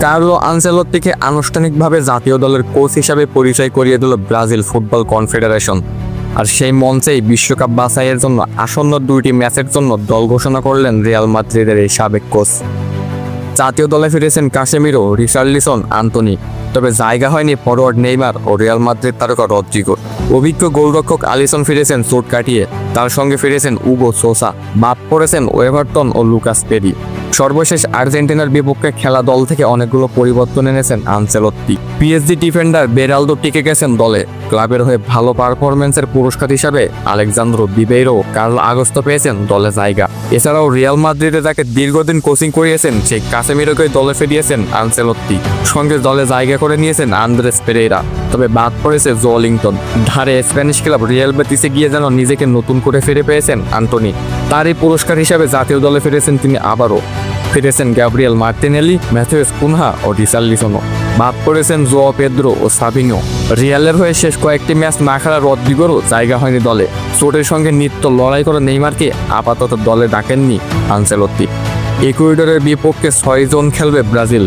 Carlo আনচেলত্তিকে আনুষ্ঠানিকভাবে জাতীয় দলের কোচ হিসাবে পরিচয় করিয়ে দিল ব্রাজিল ফুটবল কনফেডারেশন। আর সেই মঞ্চেই বিশ্বকাপ বাছাইয়ের জন্য আসন্ন 2টি ম্যাচের জন্য দল ঘোষণা করলেন রিয়াল মাদ্রিদের এই সাবেক কোচ। জাতীয় দলে ফিরেছেন কাসেমিরো, রিচার্লিসন, আন্তোনি, তবে জায়গা হয়নি ফরওয়ার্ড নেইমার ও রিয়াল মাদ্রিদ তারকা রদ্রিগোর। অভিজ্ঞ গোলরক্ষক আলিসন ফিরেছেন চোট কাটিয়ে, তার সঙ্গে ফিরেছেন উগো সোসা, বাদ পড়েছেন ওয়েভারটন ও লুকাস পেরি। সর্বশেষ আর্জেন্টিনার বিপক্ষে খেলা দল থেকে অনেকগুলো পরিবর্তন এনেছেন আনচেলত্তি। পিএসজি ডিফেন্ডার বেরালদো টিকে গেছেন দলে। ক্লাবের হয়ে ভালো পারফরমেন্সের পুরস্কার হিসাবে আলেক্সান্দ্রো বিবেইরো, কার্লো আগস্তো পেয়েছেন দলে জায়গা। এছাড়াও রিয়াল মাদ্রিদে তাকে দীর্ঘদিন কোচিং করিয়েছেন সেই কাসেমিরোকে দলে ফিরিয়েছেন আনচেলত্তি। সঙ্গে দলে জায়গা করে নিয়েছেন আন্দ্রেস পেরেইরা, তবে বাদ পড়েছে জোলিংটন। ধারে স্প্যানিশ ক্লাব রিয়াল বেটিসে গিয়ে যেন নিজেকে নতুন করে ফিরে পেয়েছেন আন্তোনি। তারই পুরস্কার হিসাবে জাতীয় দলে ফিরেছেন তিনি আবারও। ফিরেছেন গ্যাব্রিয়েল মার্টিনেলি, ম্যাথিউস কুনহা ও রিচার্লিসনও। বাদ পড়েছেন জোয়া পেদ্রো ও সাবিনো। রিয়ালের হয়ে শেষ কয়েকটি ম্যাচ না খেলা রদ্রিগোরও জায়গা হয়নি দলে। চোটের সঙ্গে নিত্য লড়াই করে নেইমারকে আপাতত দলে ডাকেননি আনচেলত্তি। ইকুয়েডরের বিপক্ষে 6 জন খেলবে ব্রাজিল।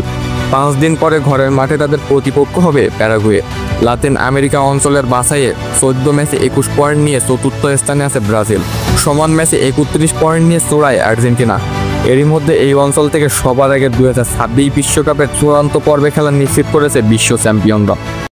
5 দিন পরে ঘরের মাঠে তাদের প্রতিপক্ষ হবে প্যারাগুয়ে। লাতিন আমেরিকা অঞ্চলের বাছাইয়ে 14 ম্যাচে 21 পয়েন্ট নিয়ে চতুর্থ স্থানে আছে ব্রাজিল। সমান ম্যাচে 31 পয়েন্ট নিয়ে চূড়ায় আর্জেন্টিনা। এরই মধ্যে এই অঞ্চল থেকে সবার আগে 2026 বিশ্বকাপের চূড়ান্ত পর্বে খেলা নিশ্চিত করেছে বিশ্ব চ্যাম্পিয়নরা।